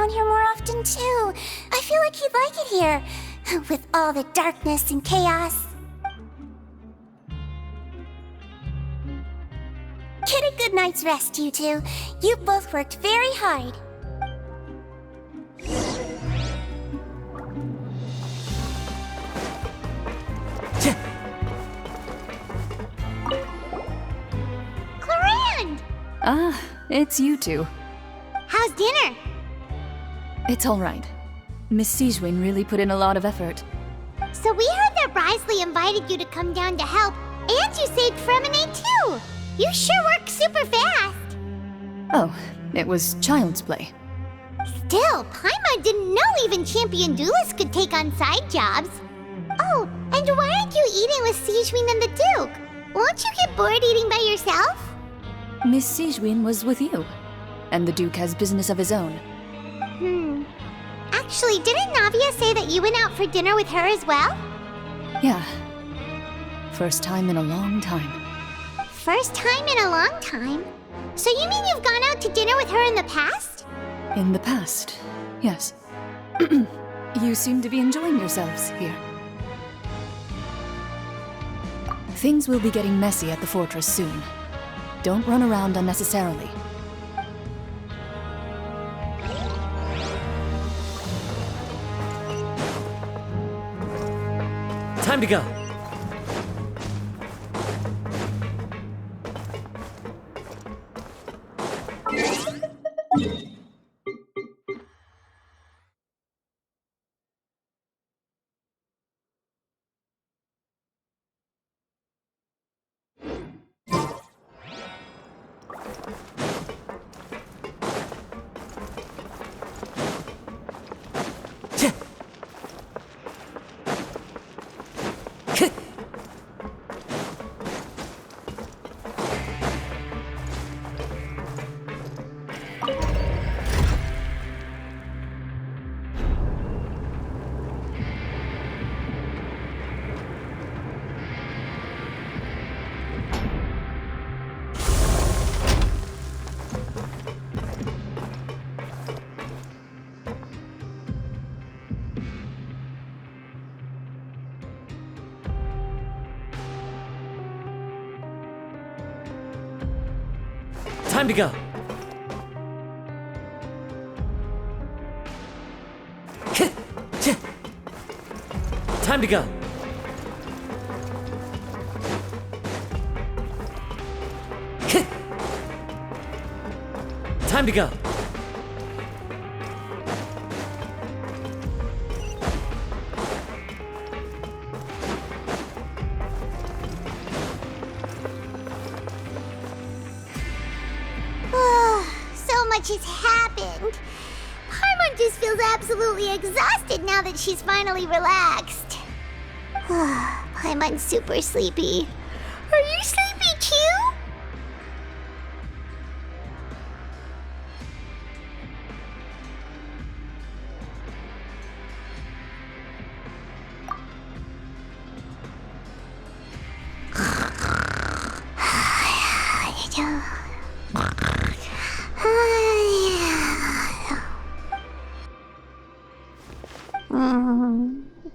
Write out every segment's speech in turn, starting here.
down here more often too. I feel like he'd like it here, with all the darkness and chaos. Get a good night's rest, you two. You both worked very hard. Clarand! Ah, it's you two. How's dinner? It's all right. Miss Sijwin really put in a lot of effort. So we heard that Brisley invited you to come down to help, and you saved Fremine too! You sure work super fast! Oh, it was child's play. Still, Paimon didn't know even champion duelists could take on side jobs. Oh, and why aren't you eating with Sijwin and the Duke? Won't you get bored eating by yourself? Miss Sijwin was with you, and the Duke has business of his own. Actually, didn't Navia say that you went out for dinner with her as well? Yeah. First time in a long time. First time in a long time? So you mean you've gone out to dinner with her in the past? In the past, yes. You seem to be enjoying yourselves here. Things will be getting messy at the fortress soon. Don't run around unnecessarily. Time to go. Time to go. Time to go. Time to go. So much has happened. Paimon just feels absolutely exhausted now that she's finally relaxed. Paimon's super sleepy. Are you sleepy too?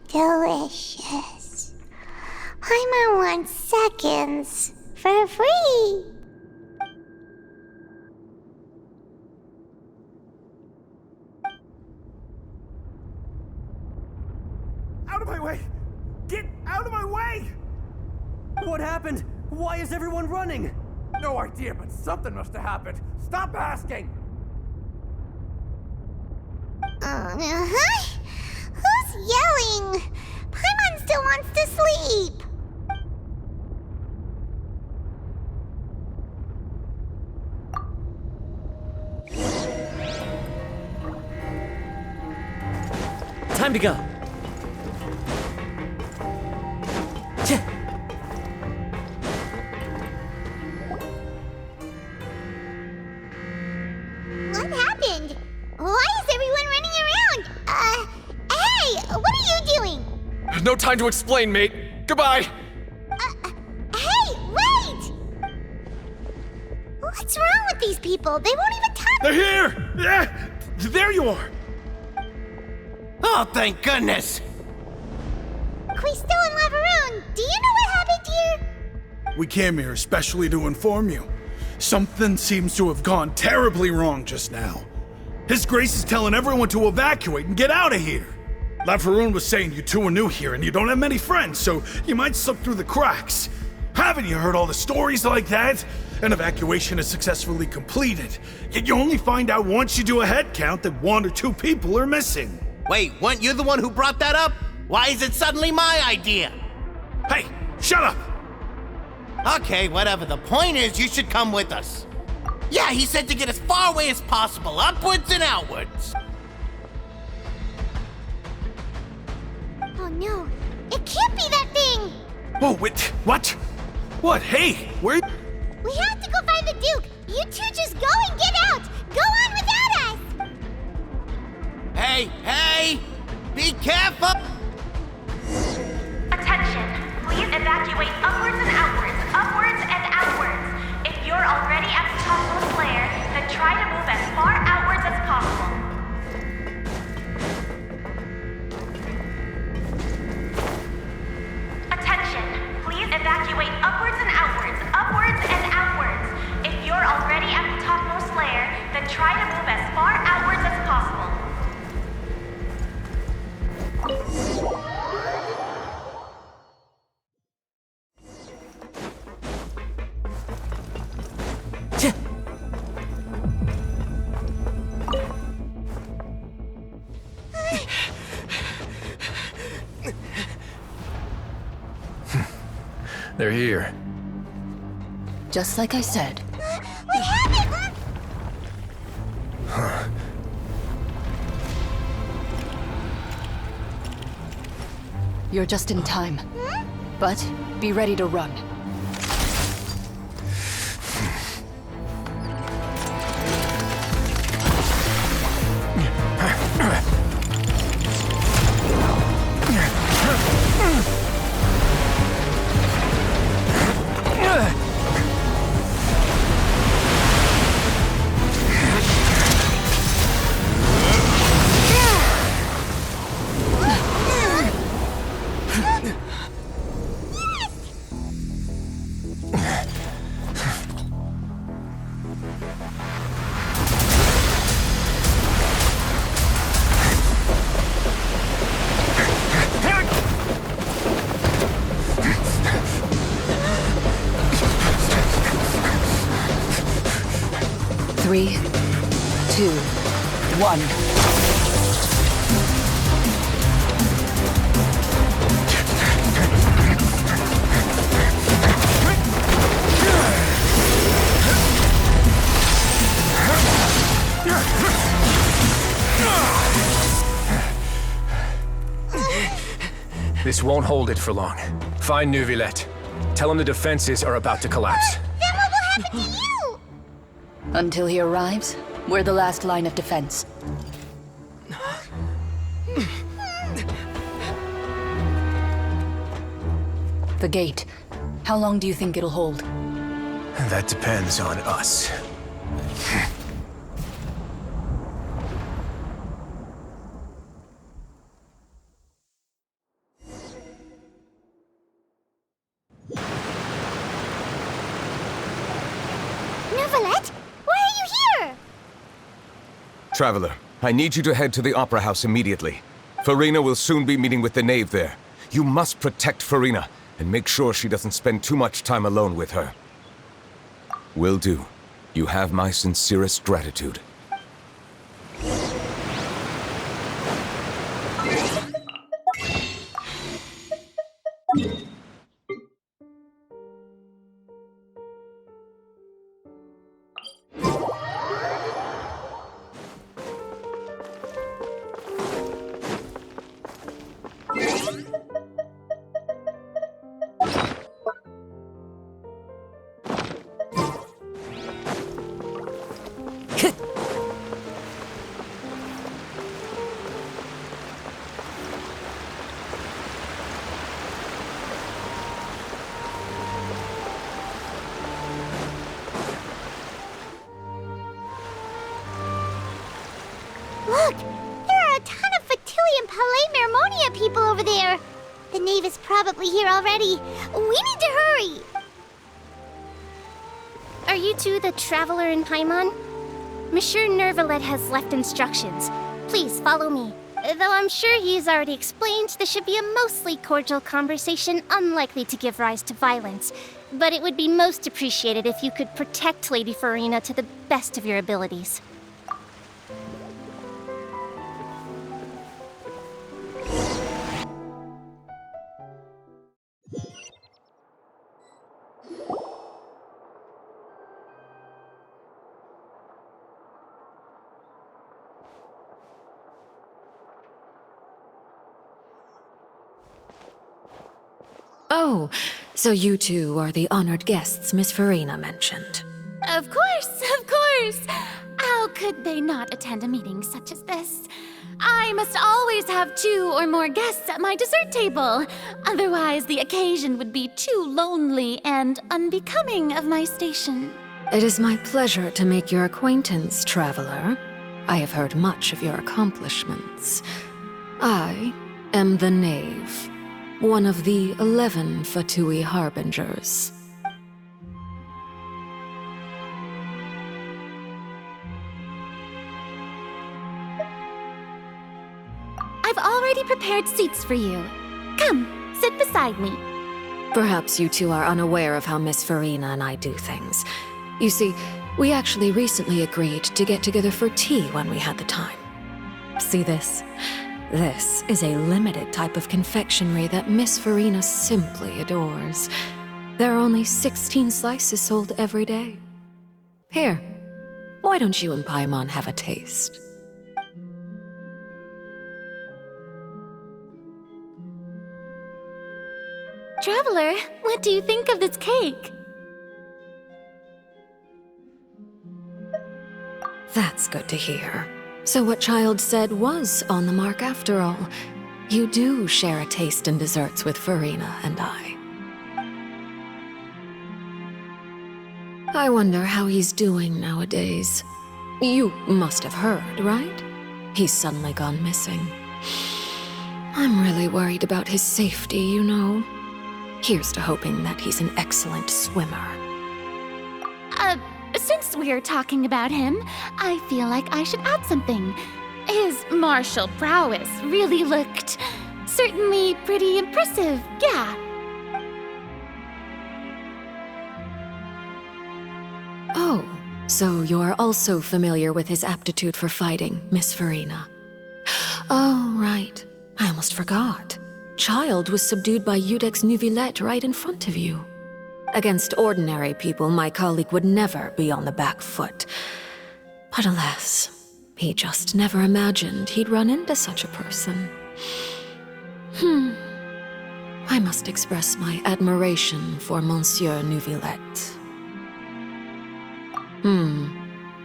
Delicious. Paimon wants seconds for free. Out of my way! Get out of my way! What happened? Why is everyone running? No idea, but something must have happened. Stop asking! Who's yelling? Paimon still wants to sleep. Time to go. What happened? Why is everyone running around? Hey, what are you doing? No time to explain, mate. Goodbye. Hey, wait! What's wrong with these people? They won't even talk. They're here! Yeah! There you are! Oh, thank goodness! Quisto and Laveroon, do you know what happened here? We came here especially to inform you. Something seems to have gone terribly wrong just now. His Grace is telling everyone to evacuate and get out of here. Laveroon was saying you two are new here and you don't have many friends, so you might slip through the cracks. Haven't you heard all the stories like that? An evacuation is successfully completed, yet you only find out once you do a head count that 1 or 2 people are missing. Wait, weren't you the one who brought that up? Why is it suddenly my idea? Hey, shut up! Okay, whatever. The point is, you should come with us. Yeah, he said to get as far away as possible, upwards and outwards. Oh no, it can't be that thing! Oh, wait, what? What? Hey, where? We have to go find the Duke! You two just go and get out! Go on without us! Hey! Be careful! Attention! Please evacuate upwards and outwards, upwards and outwards. If you're already at the topmost layer, then try to move as far outwards as possible. Attention! Please evacuate upwards and outwards, upwards and outwards. If you're already at the topmost layer, then try to move as far outwards as possible. They're here. Just like I said. We have it! You're just in time. But be ready to run. Three, 2, 1. This won't hold it for long. Find Neuvillette. Tell him the defenses are about to collapse. Then what will happen to you? Until he arrives, we're the last line of defense. The gate. How long do you think it'll hold? That depends on us. Neuvillette, why are you here? Traveler, I need you to head to the Opera House immediately. Farina will soon be meeting with the knave there. You must protect Farina, and make sure she doesn't spend too much time alone with her. Will do. You have my sincerest gratitude. There are a ton of Fatili and Palais Mermonia people over there. The knave is probably here already. We need to hurry. Are you two the traveler in Paimon? Monsieur Nervalet has left instructions. Please follow me. Though I'm sure he's already explained, this should be a mostly cordial conversation, unlikely to give rise to violence. But it would be most appreciated if you could protect Lady Farina to the best of your abilities. Oh, so you two are the honored guests Miss Farina mentioned. Of course, of course! How could they not attend a meeting such as this? I must always have 2 or more guests at my dessert table. Otherwise, the occasion would be too lonely and unbecoming of my station. It is my pleasure to make your acquaintance, traveler. I have heard much of your accomplishments. I am the Knave, one of the 11 Fatui Harbingers. I've already prepared seats for you. Come, sit beside me. Perhaps you two are unaware of how Miss Farina and I do things. You see, we actually recently agreed to get together for tea when we had the time. See this? This is a limited type of confectionery that Miss Farina simply adores. There are only 16 slices sold every day. Here, why don't you and Paimon have a taste? Traveler, what do you think of this cake? That's good to hear. So what Child said was on the mark after all. You do share a taste in desserts with Farina and I. I wonder how he's doing nowadays. You must have heard, right? He's suddenly gone missing. I'm really worried about his safety, you know. Here's to hoping that he's an excellent swimmer. Since we're talking about him, I feel like I should add something. His martial prowess really looked certainly pretty impressive, yeah. Oh, so you're also familiar with his aptitude for fighting, Miss Farina. Oh, right. I almost forgot. Child was subdued by Udex Neuvillette right in front of you. Against ordinary people, my colleague would never be on the back foot. But alas, he just never imagined he'd run into such a person. I must express my admiration for Monsieur Neuvillette.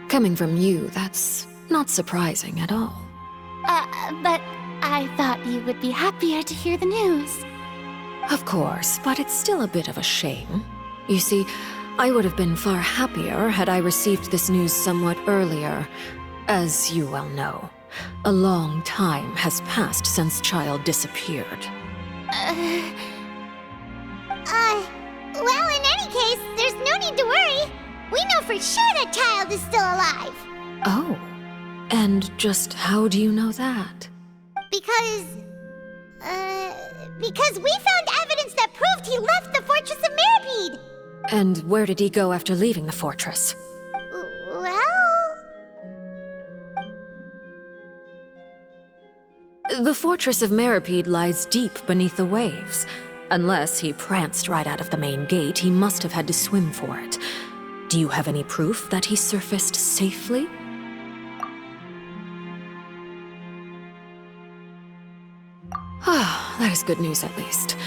Coming from you, that's not surprising at all. But I thought you would be happier to hear the news. Of course, but it's still a bit of a shame. You see, I would have been far happier had I received this news somewhat earlier. As you well know, a long time has passed since Child disappeared. Well, in any case, there's no need to worry. We know for sure that Child is still alive. Oh, and just how do you know that? Because we found evidence that proved he left the Fortress of Meripede. And where did he go after leaving the fortress? Well... The Fortress of Meripede lies deep beneath the waves. Unless he pranced right out of the main gate, he must have had to swim for it. Do you have any proof that he surfaced safely? Ah, that is good news at least.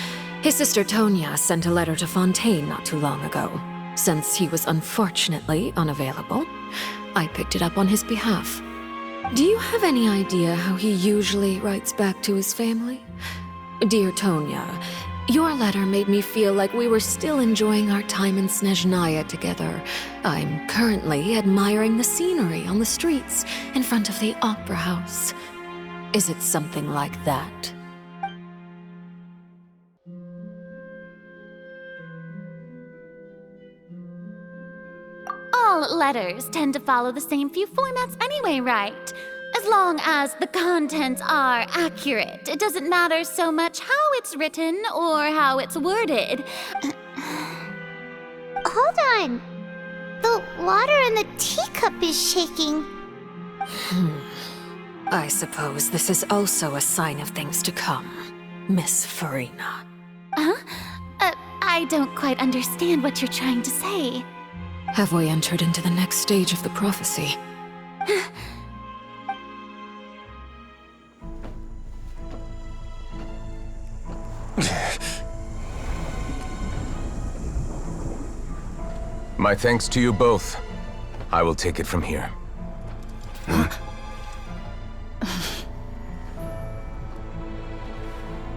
His sister Tonya sent a letter to Fontaine not too long ago. Since he was unfortunately unavailable, I picked it up on his behalf. Do you have any idea how he usually writes back to his family? Dear Tonya, Your letter made me feel like we were still enjoying our time in Snezhnaya together. I'm currently admiring the scenery on the streets in front of the opera house. Is it something like that? All letters tend to follow the same few formats anyway, right? As long as the contents are accurate, it doesn't matter so much how it's written or how it's worded. Hold on. The water in the teacup is shaking. I suppose this is also a sign of things to come, Miss Farina. Huh? I don't quite understand what you're trying to say. Have we entered into the next stage of the prophecy? My thanks to you both. I will take it from here.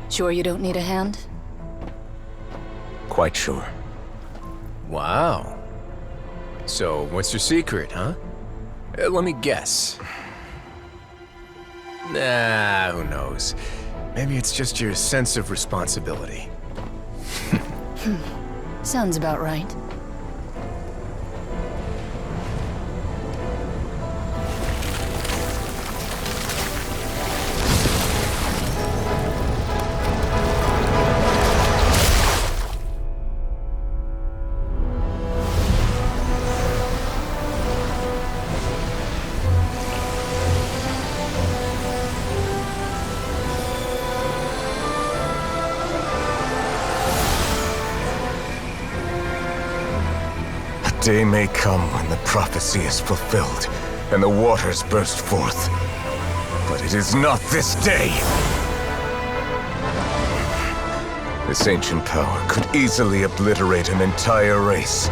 Sure you don't need a hand? Quite sure. Wow. So, what's your secret, huh? Let me guess. Nah, who knows? Maybe it's just your sense of responsibility. Sounds about right. A day may come when the prophecy is fulfilled, and the waters burst forth. But it is not this day! This ancient power could easily obliterate an entire race.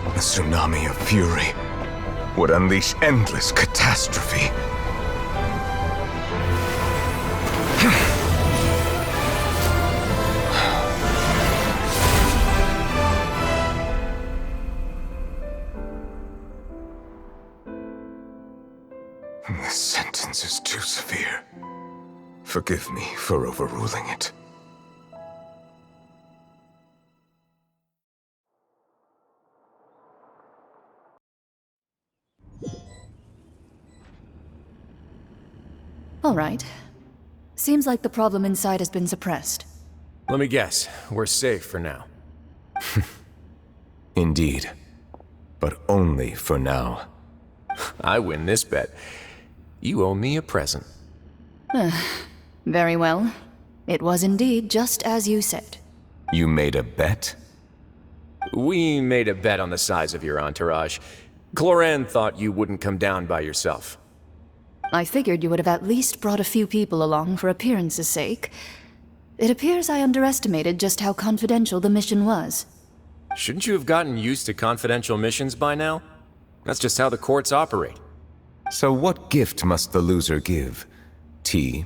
A tsunami of fury would unleash endless catastrophe. This sentence is too severe. Forgive me for overruling it. All right. Seems like the problem inside has been suppressed. Let me guess, we're safe for now. Indeed. But only for now. I win this bet. You owe me a present. Very well. It was indeed just as you said. You made a bet? We made a bet on the size of your entourage. Cloran thought you wouldn't come down by yourself. I figured you would have at least brought a few people along for appearance's sake. It appears I underestimated just how confidential the mission was. Shouldn't you have gotten used to confidential missions by now? That's just how the courts operate. So what gift must the loser give? Tea?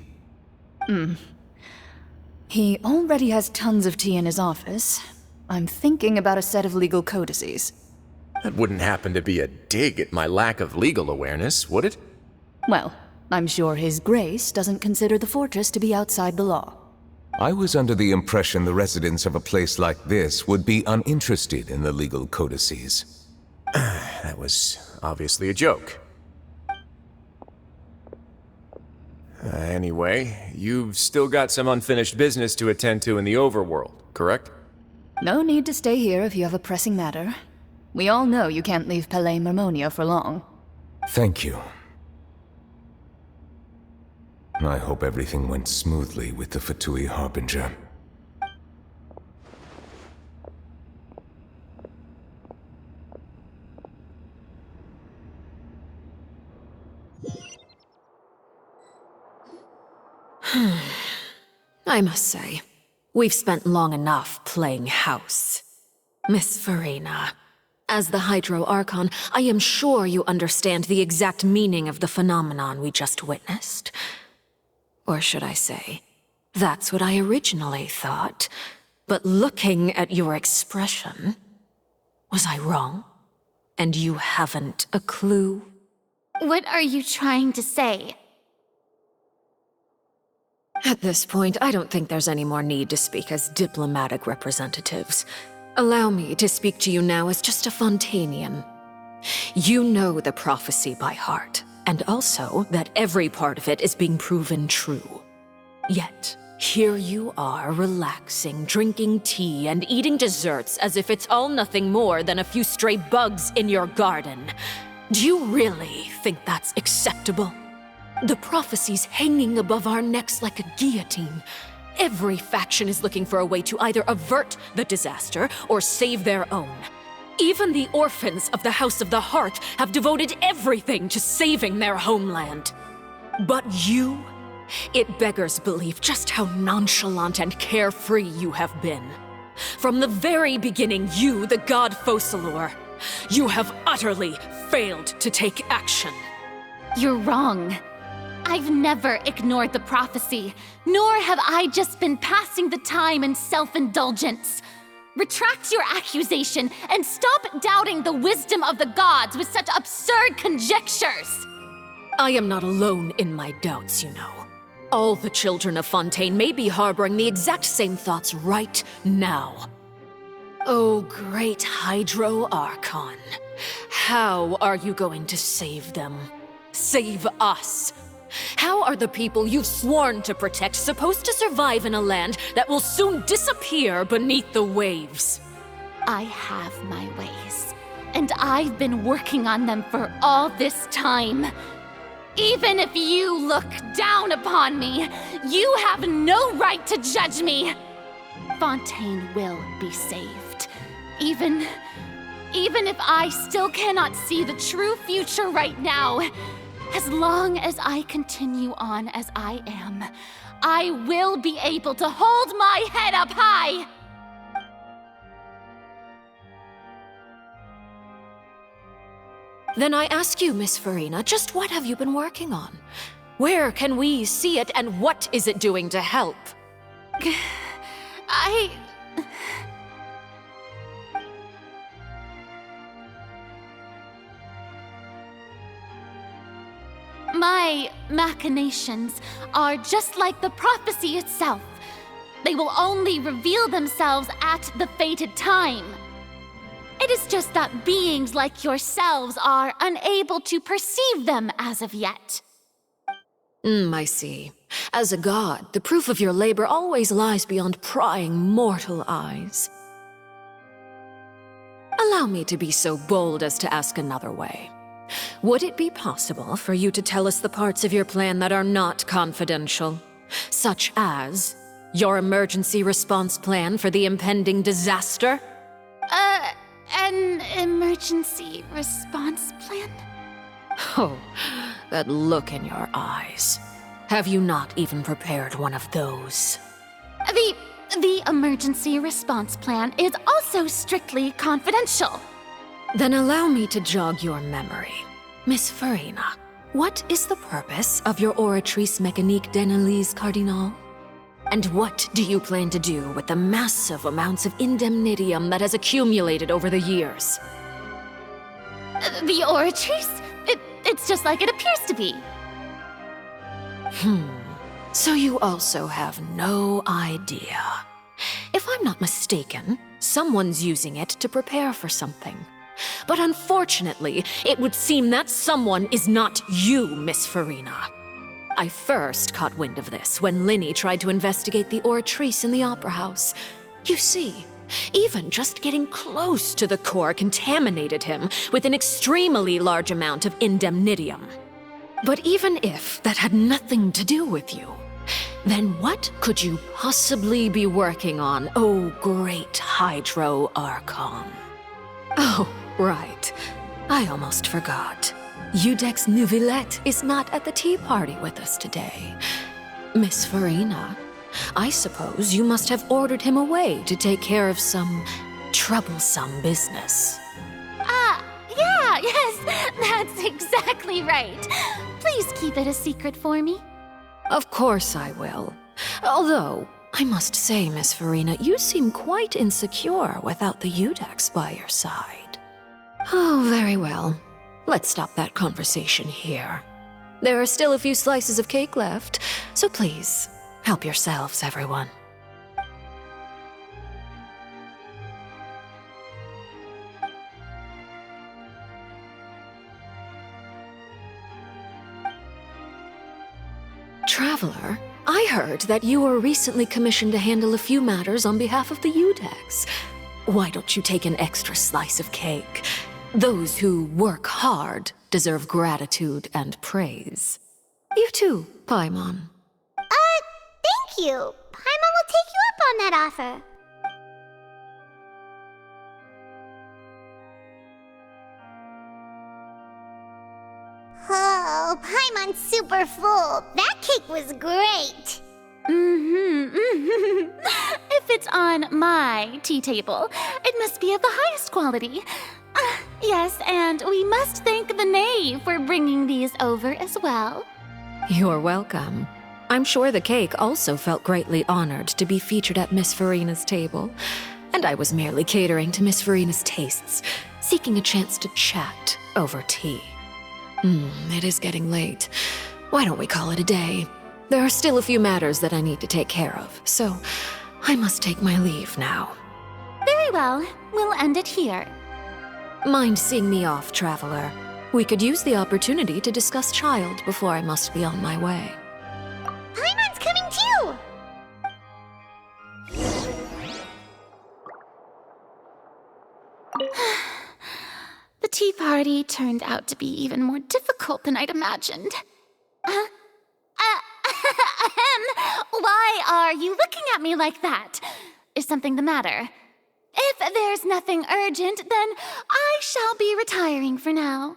He already has tons of tea in his office. I'm thinking about a set of legal codices. That wouldn't happen to be a dig at my lack of legal awareness, would it? Well, I'm sure His Grace doesn't consider the fortress to be outside the law. I was under the impression the residents of a place like this would be uninterested in the legal codices. That was obviously a joke. Anyway, you've still got some unfinished business to attend to in the overworld, correct? No need to stay here if you have a pressing matter. We all know you can't leave Palais Mermonia for long. Thank you. I hope everything went smoothly with the Fatui Harbinger. I must say, we've spent long enough playing house. Miss Farina, as the Hydro Archon, I am sure you understand the exact meaning of the phenomenon we just witnessed. Or should I say, That's what I originally thought. But looking at your expression, was I wrong? And you haven't a clue? What are you trying to say? At this point, I don't think there's any more need to speak as diplomatic representatives. Allow me to speak to you now as just a Fontanian. You know the prophecy by heart, and also that every part of it is being proven true. Yet, here you are, relaxing, drinking tea, and eating desserts as if it's all nothing more than a few stray bugs in your garden. Do you really think that's acceptable? The prophecy's hanging above our necks like a guillotine. Every faction is looking for a way to either avert the disaster or save their own. Even the orphans of the House of the Hearth have devoted everything to saving their homeland. But you? It beggars belief just how nonchalant and carefree you have been. From the very beginning, you, the god Focalor, you have utterly failed to take action. You're wrong. I've never ignored the prophecy, nor have I just been passing the time in self-indulgence. Retract your accusation and stop doubting the wisdom of the gods with such absurd conjectures! I am not alone in my doubts, you know. All the children of Fontaine may be harboring the exact same thoughts right now. Oh, great Hydro Archon. How are you going to save them? Save us? How are the people you've sworn to protect supposed to survive in a land that will soon disappear beneath the waves? I have my ways, and I've been working on them for all this time. Even if you look down upon me, you have no right to judge me. Fontaine will be saved. Even if I still cannot see the true future right now, as long as I continue on as I am, I will be able to hold my head up high! Then I ask you, Miss Farina, just what have you been working on? Where can we see it, and what is it doing to help? My machinations are just like the prophecy itself. They will only reveal themselves at the fated time. It is just that beings like yourselves are unable to perceive them as of yet. I see. As a god, the proof of your labor always lies beyond prying mortal eyes. Allow me to be so bold as to ask another way. Would it be possible for you to tell us the parts of your plan that are not confidential? Such as your emergency response plan for the impending disaster? An emergency response plan? Oh, that look in your eyes. Have you not even prepared one of those? The emergency response plan is also strictly confidential. Then allow me to jog your memory. Miss Farina, what is the purpose of your Oratrice Mécanique d'Analyse Cardinal? And what do you plan to do with the massive amounts of indemnitium that has accumulated over the years? The Oratrice? It's just like it appears to be. So you also have no idea. If I'm not mistaken, someone's using it to prepare for something. But unfortunately, it would seem that someone is not you, Miss Farina. I first caught wind of this when Linny tried to investigate the Oratrice in the Opera House. You see, even just getting close to the core contaminated him with an extremely large amount of indemnitium. But even if that had nothing to do with you, then what could you possibly be working on, oh great Hydro Archon? Oh, right. I almost forgot. Udex Neuvillette is not at the tea party with us today. Miss Farina, I suppose you must have ordered him away to take care of some troublesome business. Yes, that's exactly right. Please keep it a secret for me. Of course I will. Although, I must say, Miss Farina, you seem quite insecure without the Udex by your side. Oh, very well. Let's stop that conversation here. There are still a few slices of cake left, so please, help yourselves, everyone. Traveler, I heard that you were recently commissioned to handle a few matters on behalf of the Udex. Why don't you take an extra slice of cake? Those who work hard deserve gratitude and praise. You too, Paimon. Thank you. Paimon will take you up on that offer. Oh, Paimon's super full. That cake was great. If it's on my tea table, it must be of the highest quality. Yes, and we must thank the knave for bringing these over as well. You're welcome. I'm sure the cake also felt greatly honored to be featured at Miss Farina's table. And I was merely catering to Miss Farina's tastes, seeking a chance to chat over tea. It is getting late. Why don't we call it a day? There are still a few matters that I need to take care of, so I must take my leave now. Very well. We'll end it here. Mind seeing me off, Traveler? We could use the opportunity to discuss Child before I must be on my way. Paimon's coming too! The tea party turned out to be even more difficult than I'd imagined. Why are you looking at me like that? Is something the matter? If there's nothing urgent, then I shall be retiring for now.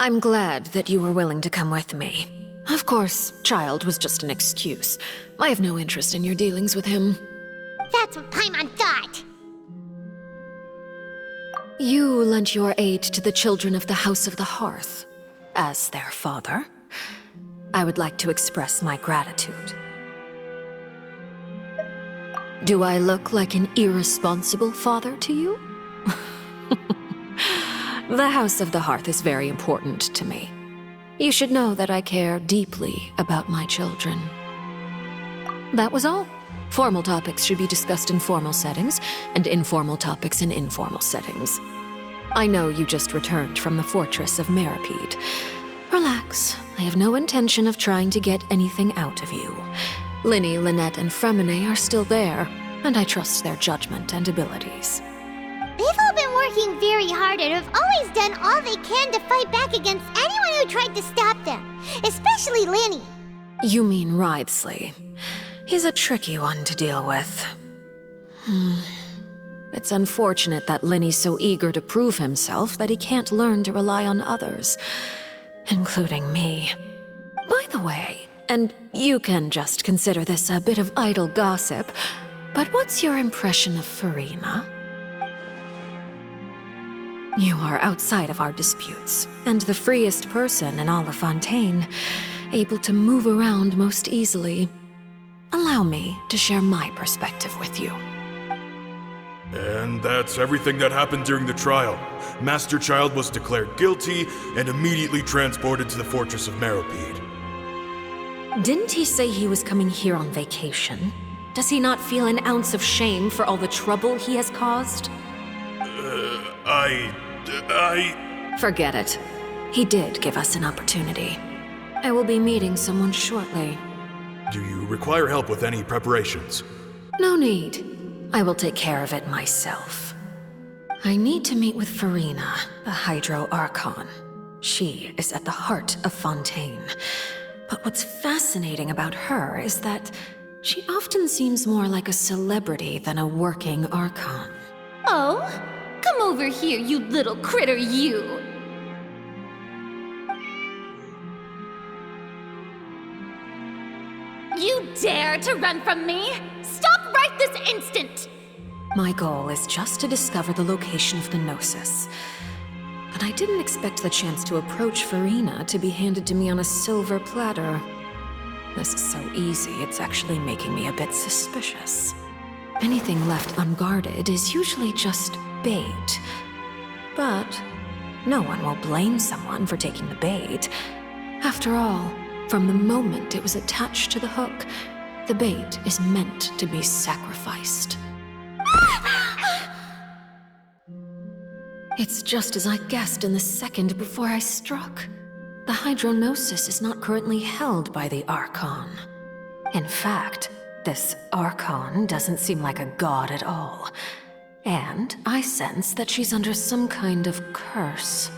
I'm glad that you were willing to come with me. Of course, Child was just an excuse. I have no interest in your dealings with him. That's what Paimon thought. You lent your aid to the children of the House of the Hearth. As their father, I would like to express my gratitude. Do I look like an irresponsible father to you? The House of the Hearth is very important to me. You should know that I care deeply about my children. That was all. Formal topics should be discussed in formal settings, and informal topics in informal settings. I know you just returned from the fortress of Meripede. Relax. I have no intention of trying to get anything out of you. Linny, Lynette, and Fremine are still there, and I trust their judgment and abilities. They've all been working very hard and have always done all they can to fight back against anyone who tried to stop them, especially Linny. You mean Wriothesley. He's a tricky one to deal with. It's unfortunate that Linny's so eager to prove himself that he can't learn to rely on others, including me. By the way, and you can just consider this a bit of idle gossip, but what's your impression of Farina? You are outside of our disputes, and the freest person in all of Fontaine, able to move around most easily. Allow me to share my perspective with you. And that's everything that happened during the trial. Master Child was declared guilty and immediately transported to the Fortress of Meripede. Didn't he say he was coming here on vacation? Does he not feel an ounce of shame for all the trouble he has caused? Forget it. He did give us an opportunity. I will be meeting someone shortly. Do you require help with any preparations? No need. I will take care of it myself. I need to meet with Farina, the Hydro Archon. She is at the heart of Fontaine. But what's fascinating about her is that she often seems more like a celebrity than a working Archon. Oh? Come over here, you little critter, you! You dare to run from me? Stop right this instant! My goal is just to discover the location of the Gnosis. But I didn't expect the chance to approach Farina to be handed to me on a silver platter. This is so easy, it's actually making me a bit suspicious. Anything left unguarded is usually just bait. But no one will blame someone for taking the bait. After all, from the moment it was attached to the hook, the bait is meant to be sacrificed. It's just as I guessed in the second before I struck. The Hydronosis is not currently held by the Archon. In fact, this Archon doesn't seem like a god at all. And I sense that she's under some kind of curse.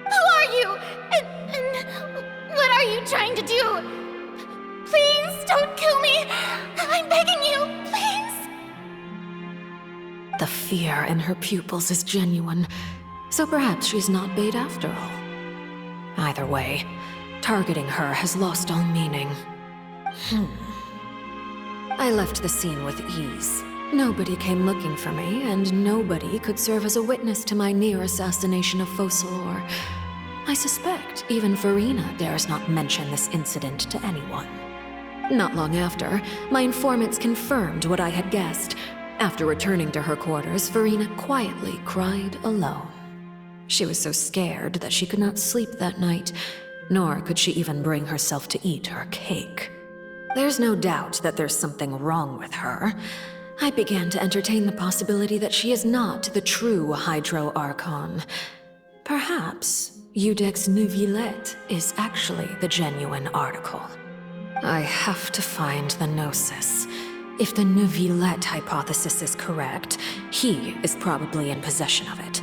Who are you? And what are you trying to do? Please don't kill me! I'm begging you, please! The fear in her pupils is genuine, so perhaps she's not bait after all. Either way, targeting her has lost all meaning. I left the scene with ease. Nobody came looking for me, and nobody could serve as a witness to my near assassination of Focalor. I suspect even Farina dares not mention this incident to anyone. Not long after, my informants confirmed what I had guessed. After returning to her quarters, Farina quietly cried alone. She was so scared that she could not sleep that night, nor could she even bring herself to eat her cake. There's no doubt that there's something wrong with her. I began to entertain the possibility that she is not the true Hydro Archon. Perhaps Iudex Neuvillette is actually the genuine article. I have to find the Gnosis. If the Neuvillette hypothesis is correct, he is probably in possession of it.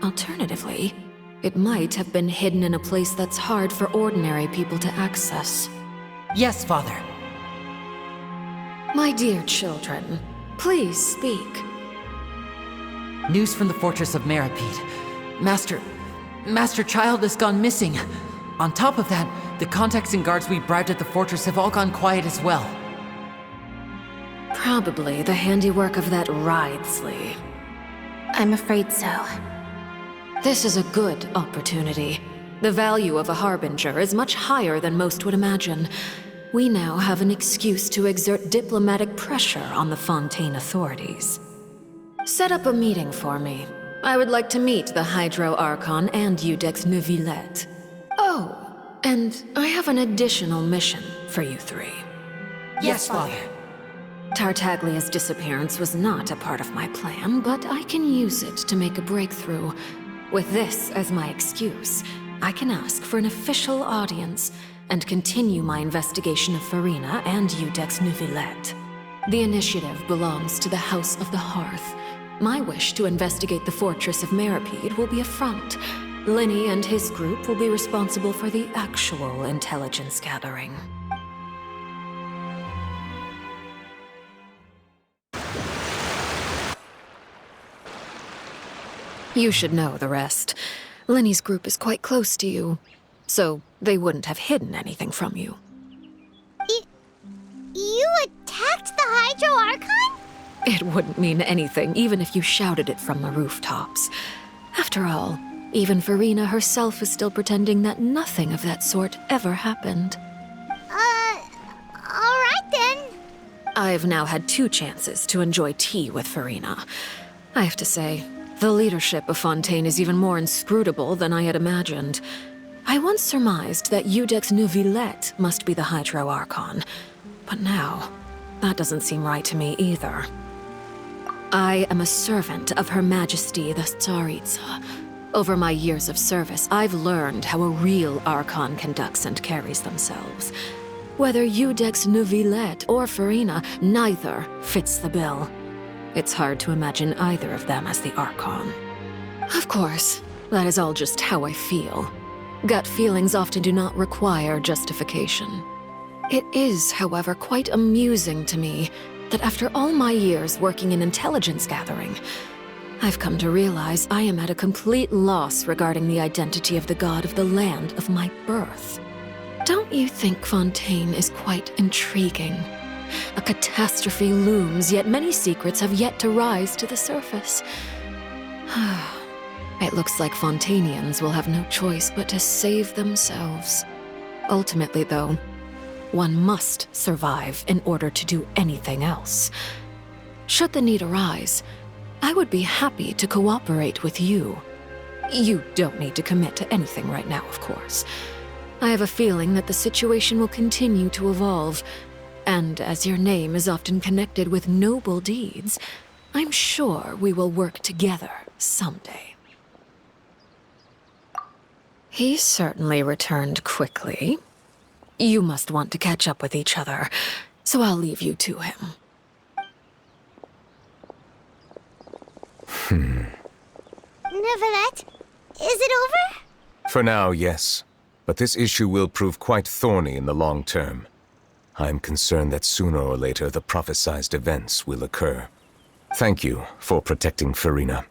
Alternatively, it might have been hidden in a place that's hard for ordinary people to access. Yes, Father. My dear children, please speak. News from the fortress of Meripede. Master Child has gone missing. On top of that, the contacts and guards we bribed at the fortress have all gone quiet as well. Probably the handiwork of that Ridesley. I'm afraid so. This is a good opportunity. The value of a Harbinger is much higher than most would imagine. We now have an excuse to exert diplomatic pressure on the Fontaine authorities. Set up a meeting for me. I would like to meet the Hydro Archon and Iudex Neuvillette. Oh, and I have an additional mission for you three. Yes, Father. Tartaglia's disappearance was not a part of my plan, but I can use it to make a breakthrough. With this as my excuse, I can ask for an official audience and continue my investigation of Farina and Iudex Neuvillette. The initiative belongs to the House of the Hearth. My wish to investigate the fortress of Meripede will be a front. Linny and his group will be responsible for the actual intelligence gathering. You should know the rest. Linny's group is quite close to you, so they wouldn't have hidden anything from you. You attacked the Hydro Archon? It wouldn't mean anything, even if you shouted it from the rooftops. After all, even Farina herself is still pretending that nothing of that sort ever happened. Alright then. I've now had 2 chances to enjoy tea with Farina. I have to say, the leadership of Fontaine is even more inscrutable than I had imagined. I once surmised that Iudex Neuvillette must be the Hydro Archon, but now, that doesn't seem right to me either. I am a servant of Her Majesty the Tsaritsa. Over my years of service, I've learned how a real Archon conducts and carries themselves. Whether Iudex Neuvillette or Farina, neither fits the bill. It's hard to imagine either of them as the Archon. Of course, that is all just how I feel. Gut feelings often do not require justification. It is, however, quite amusing to me that after all my years working in intelligence gathering, I've come to realize I am at a complete loss regarding the identity of the god of the land of my birth. Don't you think Fontaine is quite intriguing? A catastrophe looms, yet many secrets have yet to rise to the surface. It looks like Fontainians will have no choice but to save themselves. Ultimately, though, one must survive in order to do anything else. Should the need arise, I would be happy to cooperate with you. You don't need to commit to anything right now, of course. I have a feeling that the situation will continue to evolve, and as your name is often connected with noble deeds, I'm sure we will work together someday. He certainly returned quickly. You must want to catch up with each other, so I'll leave you to him. Neuvillette, is it over? For now, yes. But this issue will prove quite thorny in the long term. I'm concerned that sooner or later the prophesized events will occur. Thank you for protecting Farina.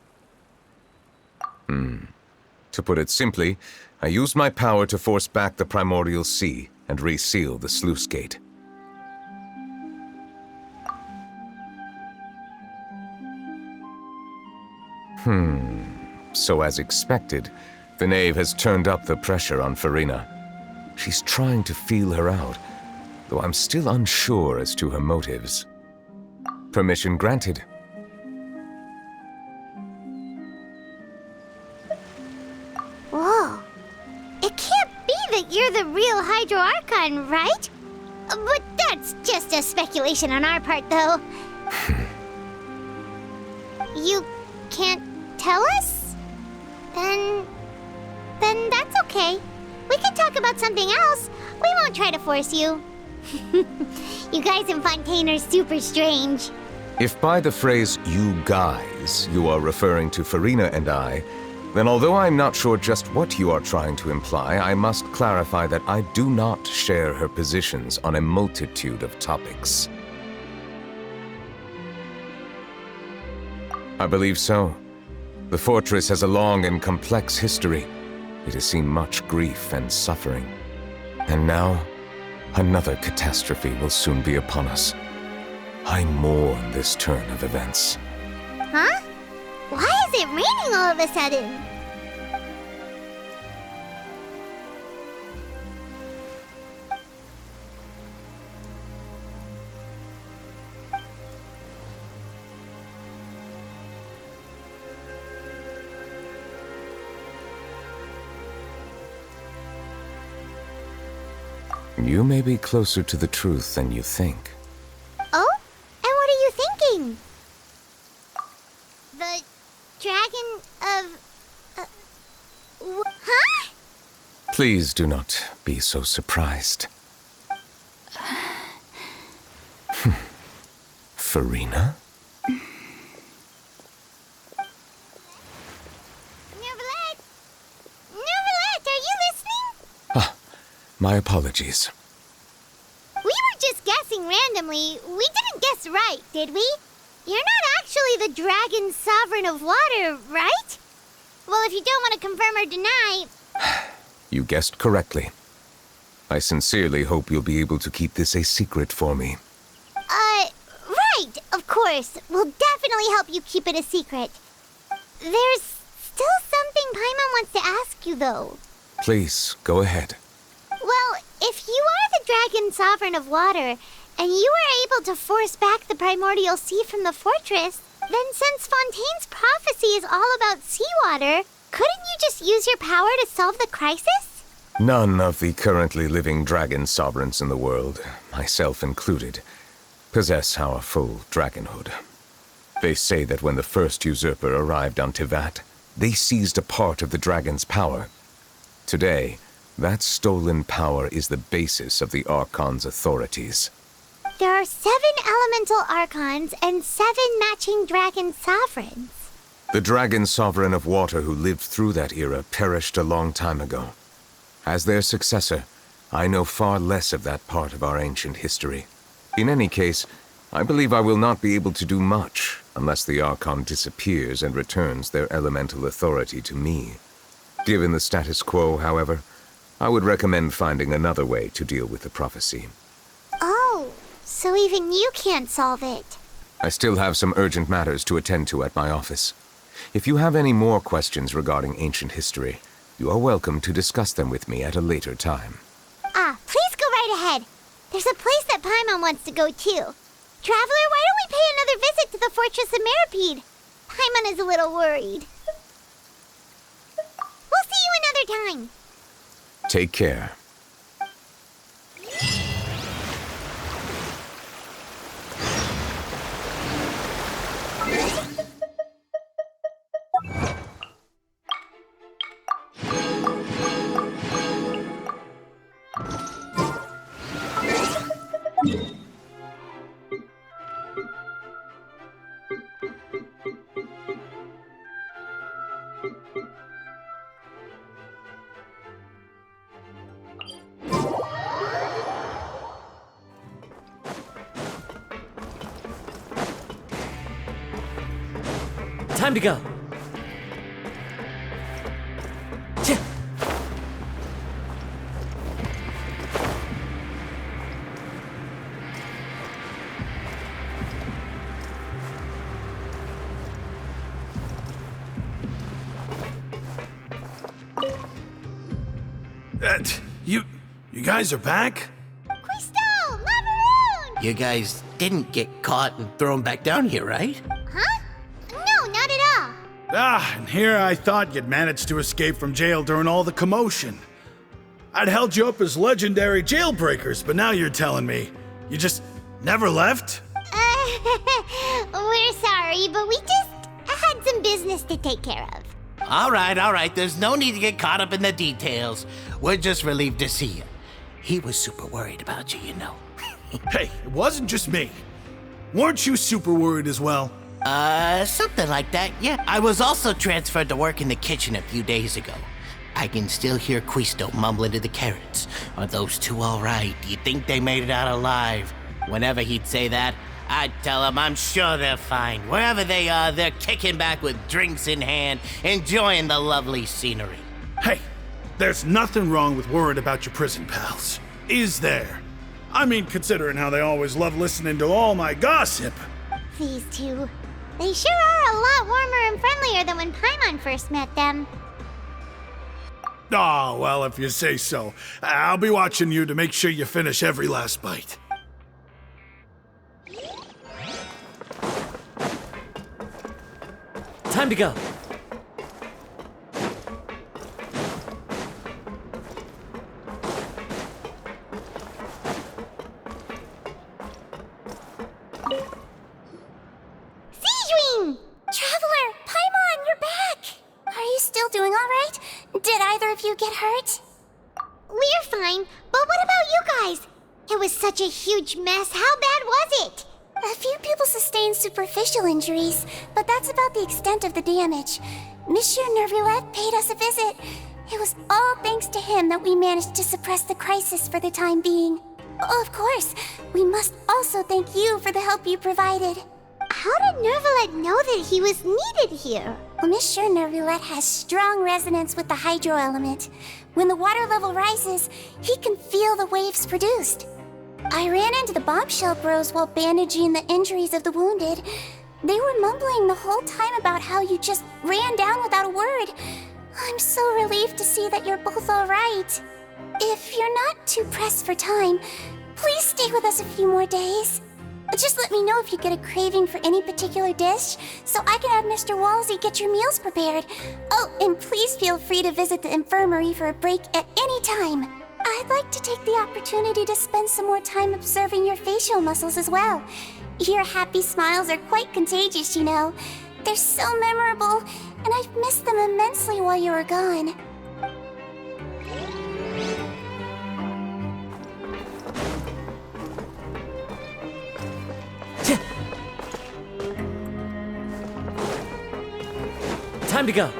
To put it simply, I used my power to force back the primordial sea and reseal the sluice gate. So as expected, the knave has turned up the pressure on Farina. She's trying to feel her out, though I'm still unsure as to her motives. Permission granted. Whoa. It can't be that you're the real Hydro Archon, right? But that's just a speculation on our part, though. You can't tell us? Then that's okay. We can talk about something else. We won't try to force you. You guys in Fontaine are super strange. If by the phrase, you guys, you are referring to Farina and I, then although I'm not sure just what you are trying to imply, I must clarify that I do not share her positions on a multitude of topics. I believe so. The fortress has a long and complex history. It has seen much grief and suffering. And now, another catastrophe will soon be upon us. I mourn this turn of events. Huh? Why is it raining all of a sudden? You may be closer to the truth than you think. Oh? And what are you thinking? The dragon of... huh? Please do not be so surprised. Farina? Neuvillette! Neuvillette, are you listening? My apologies. We were just guessing randomly. We didn't guess right, did we? You're not actually the dragon sovereign of water, right? Well, if you don't want to confirm or deny... You guessed correctly. I sincerely hope you'll be able to keep this a secret for me. Right, of course. We'll definitely help you keep it a secret. There's still something Paimon wants to ask you, though. Please, go ahead. Well, if you are the dragon sovereign of water, and you were able to force back the primordial sea from the fortress, then since Fontaine's prophecy is all about seawater, couldn't you just use your power to solve the crisis? None of the currently living dragon sovereigns in the world, myself included, possess our full dragonhood. They say that when the first usurper arrived on Tivat, they seized a part of the dragon's power. Today, that stolen power is the basis of the Archon's authorities. There are 7 elemental archons and 7 matching dragon sovereigns. The dragon sovereign of water who lived through that era perished a long time ago. As their successor, I know far less of that part of our ancient history. In any case, I believe I will not be able to do much unless the Archon disappears and returns their elemental authority to me. Given the status quo, however, I would recommend finding another way to deal with the prophecy. Oh, so even you can't solve it. I still have some urgent matters to attend to at my office. If you have any more questions regarding ancient history, you are welcome to discuss them with me at a later time. Please go right ahead. There's a place that Paimon wants to go too. Traveler, why don't we pay another visit to the Fortress of Meripede? Paimon is a little worried. We'll see you another time. Take care. Time to go. You guys are back? Quisto! Lavaroon! You guys didn't get caught and thrown back down here, right? Huh? No, not at all. And here I thought you'd managed to escape from jail during all the commotion. I'd held you up as legendary jailbreakers, but now you're telling me you just never left? We're sorry, but we just had some business to take care of. All right. There's no need to get caught up in the details. We're just relieved to see you. He was super worried about you, you know. Hey, it wasn't just me. Weren't you super worried as well? Something like that, yeah. I was also transferred to work in the kitchen a few days ago. I can still hear Quisto mumbling to the carrots. Are those two all right? Do you think they made it out alive? Whenever he'd say that, I'd tell him I'm sure they're fine. Wherever they are, they're kicking back with drinks in hand, enjoying the lovely scenery. Hey, there's nothing wrong with worrying about your prison pals, is there? I mean, considering how they always love listening to all my gossip. These two. They sure are a lot warmer and friendlier than when Paimon first met them. Oh, well, if you say so. I'll be watching you to make sure you finish every last bite. Time to go. Traveler, Paimon, you're back! Are you still doing all right? Did either of you get hurt? We're fine, but what about you guys? It was such a huge mess. How bad was it? A few people sustained superficial injuries, but that's about the extent of the damage. Monsieur Nervulet paid us a visit. It was all thanks to him that we managed to suppress the crisis for the time being. Of course, we must also thank you for the help you provided. How did Nervulet know that he was needed here? Well, Monsieur Nervulet has strong resonance with the hydro element. When the water level rises, he can feel the waves produced. I ran into the bombshell bros while bandaging the injuries of the wounded. They were mumbling the whole time about how you just ran down without a word. I'm so relieved to see that you're both all right. If you're not too pressed for time, please stay with us a few more days. Just let me know if you get a craving for any particular dish, so I can have Mr. Walsey get your meals prepared. Oh, and please feel free to visit the infirmary for a break at any time. I'd like to take the opportunity to spend some more time observing your facial muscles as well. Your happy smiles are quite contagious, you know. They're so memorable, and I've missed them immensely while you were gone. Time to go.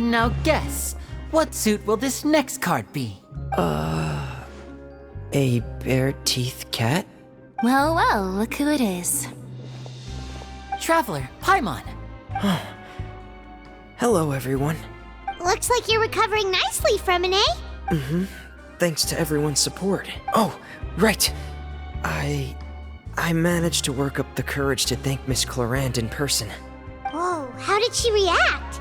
Now guess, what suit will this next card be? A bare-teeth cat? Well, well, look who it is. Traveler, Paimon. Hello, everyone. Looks like you're recovering nicely from it, eh? Mm-hmm. Thanks to everyone's support. Oh, right. I managed to work up the courage to thank Miss Clorand in person. Whoa, how did she react?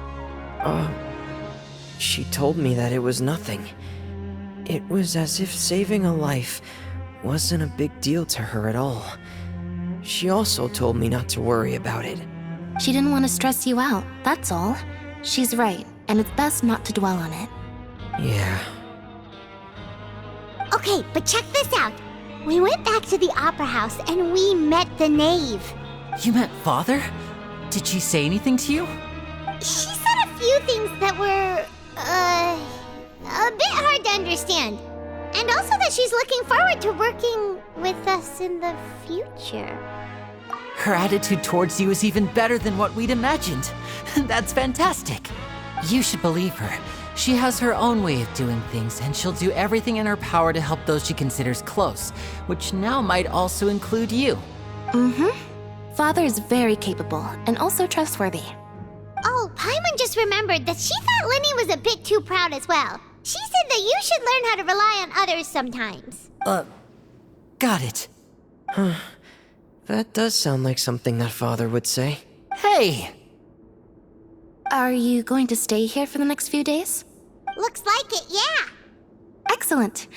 She told me that it was nothing. It was as if saving a life wasn't a big deal to her at all. She also told me not to worry about it. She didn't want to stress you out, that's all. She's right, and it's best not to dwell on it. Yeah. Okay, but check this out. We went back to the opera house and we met the knave. You met Father? Did she say anything to you? She said a few things that were, a bit hard to understand. And also that she's looking forward to working with us in the future. Her attitude towards you is even better than what we'd imagined. That's fantastic. You should believe her. She has her own way of doing things, and she'll do everything in her power to help those she considers close, which now might also include you. Mm-hmm. Father is very capable, and also trustworthy. Oh, Paimon just remembered that she thought Lenny was a bit too proud as well. She said that you should learn how to rely on others sometimes. Got it. That does sound like something that Father would say. Hey! Are you going to stay here for the next few days? Looks like it, yeah. Excellent.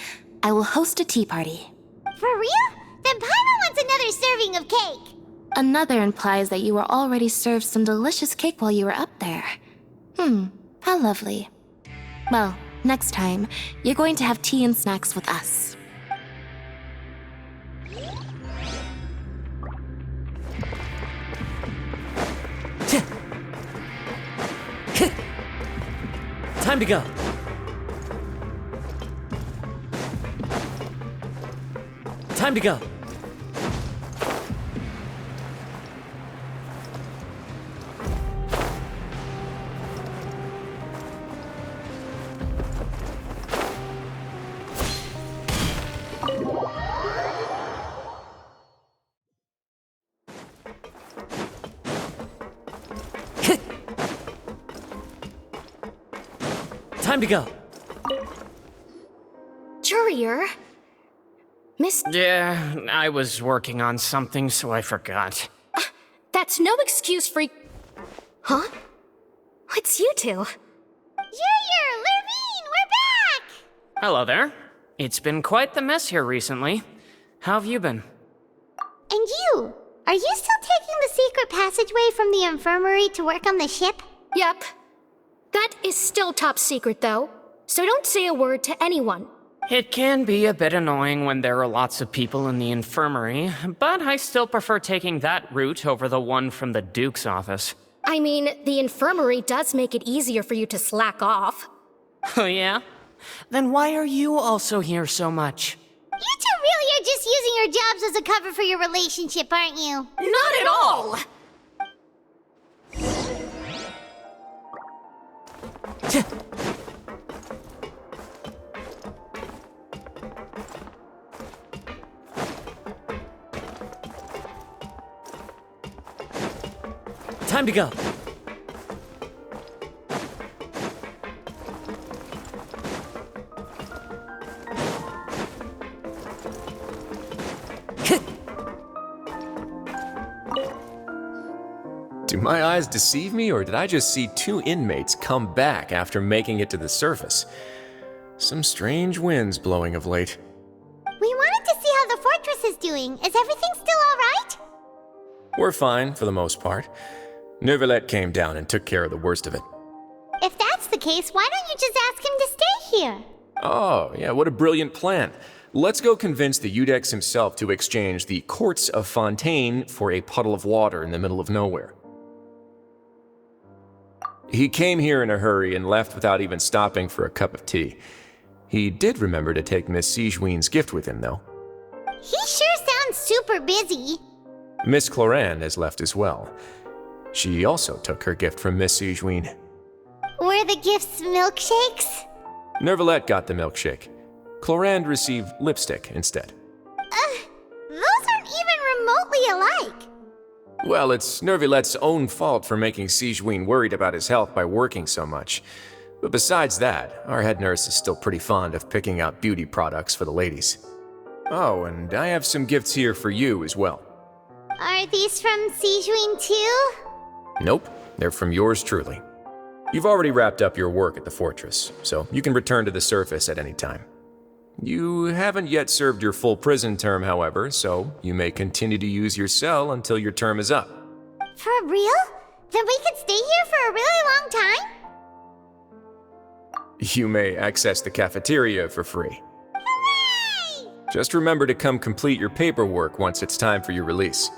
I will host a tea party. For real? Then Paimon wants another serving of cake. Another implies that you were already served some delicious cake while you were up there. How lovely. Well, next time, you're going to have tea and snacks with us. Time to go. Time to go. Time to go. Jurier? Miss... Yeah, I was working on something, so I forgot. That's no excuse for... Huh? What's you two? Jurier, Lurvine, we're back! Hello there. It's been quite the mess here recently. How have you been? And you? Are you still taking the secret passageway from the infirmary to work on the ship? Yep. That is still top secret, though, so don't say a word to anyone. It can be a bit annoying when there are lots of people in the infirmary, but I still prefer taking that route over the one from the Duke's office. I mean, the infirmary does make it easier for you to slack off. Oh yeah? Then why are you also here so much? You two really are just using your jobs as a cover for your relationship, aren't you? Not at all! Time to go. Do my eyes deceive me, or did I just see two inmates come back after making it to the surface? Some strange winds blowing of late. We wanted to see how the fortress is doing. Is everything still alright? We're fine, for the most part. Neuvillette came down and took care of the worst of it. If that's the case, why don't you just ask him to stay here? Oh, yeah, what a brilliant plan. Let's go convince the Eudex himself to exchange the Courts of Fontaine for a puddle of water in the middle of nowhere. He came here in a hurry and left without even stopping for a cup of tea. He did remember to take Miss Sigewinne's gift with him, though. He sure sounds super busy. Miss Clorande has left as well. She also took her gift from Miss Sigewinne. Were the gifts milkshakes? Neuvillette got the milkshake. Clorande received lipstick instead. Those aren't even remotely alike. Well, it's Neuvillette's own fault for making Sigewinne worried about his health by working so much. But besides that, our head nurse is still pretty fond of picking out beauty products for the ladies. Oh, and I have some gifts here for you as well. Are these from Sigewinne too? Nope, they're from yours truly. You've already wrapped up your work at the fortress, so you can return to the surface at any time. You haven't yet served your full prison term, however, so you may continue to use your cell until your term is up. For real? Then we could stay here for a really long time? You may access the cafeteria for free. Hooray! Just remember to come complete your paperwork once it's time for your release.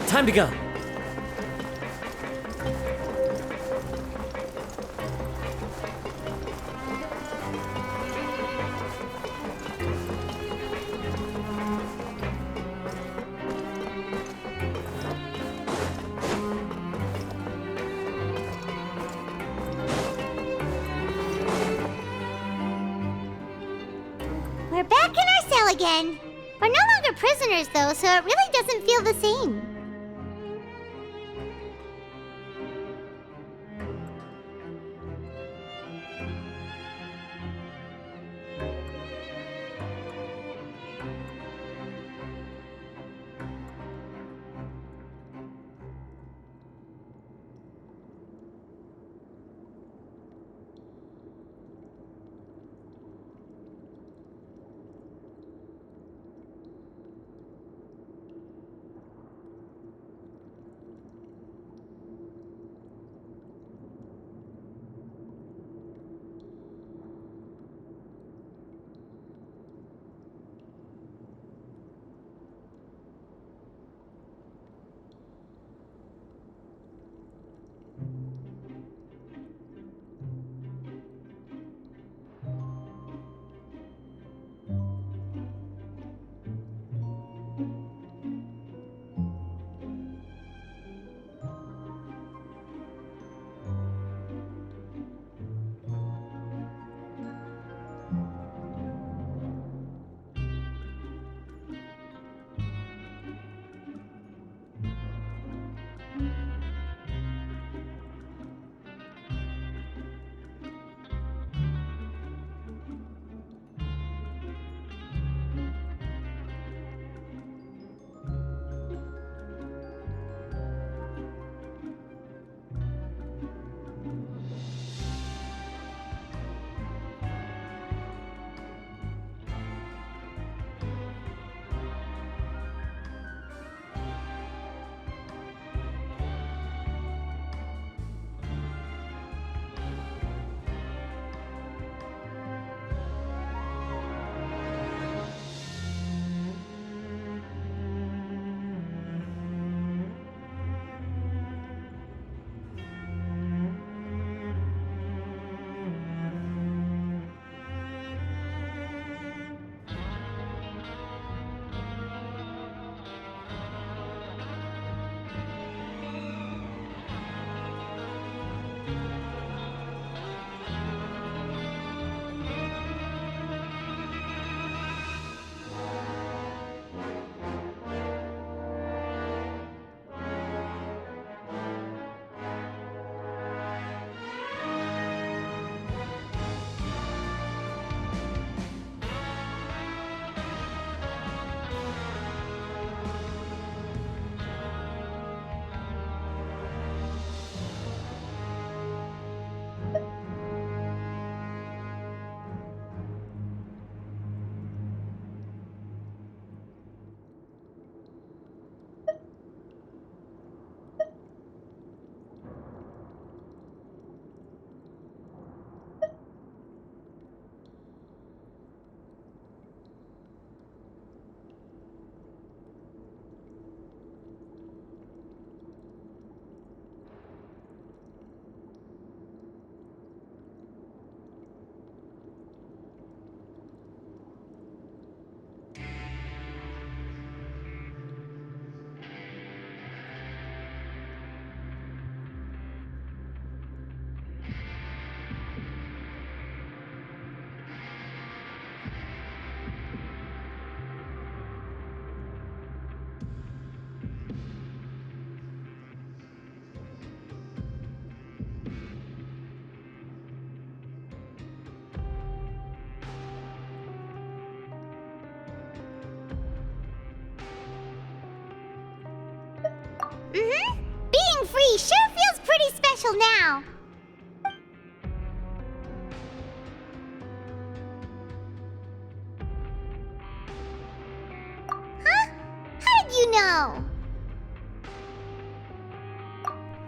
Time to go. We're back in our cell again. We're no longer prisoners though, so it really doesn't feel the same. Mm-hmm. Being free sure feels pretty special now. Huh? How did you know?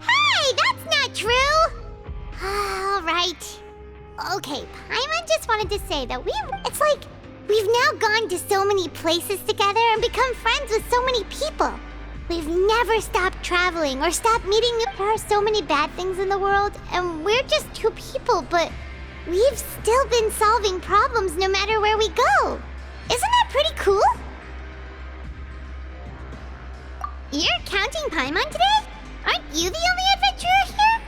Hey, that's not true! All right. Okay, Paimon just wanted to say that it's like we've now gone to so many places together and become friends with so many people. We've never stopped traveling or stopped meeting. There are so many bad things in the world, and we're just two people, but we've still been solving problems no matter where we go. Isn't that pretty cool? You're counting Paimon today? Aren't you the only adventurer here?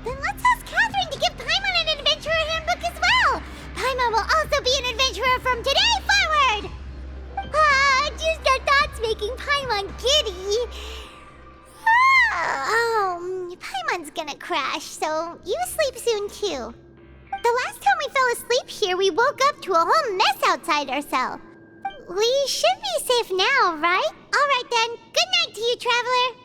Then let's ask Catherine to give Paimon an adventurer handbook as well. Paimon will also be an adventurer from today forward. Just our thoughts making Paimon giddy. Paimon's gonna crash, so you sleep soon too. The last time we fell asleep here, we woke up to a whole mess outside ourselves. We should be safe now, right? Alright then, good night to you, Traveler.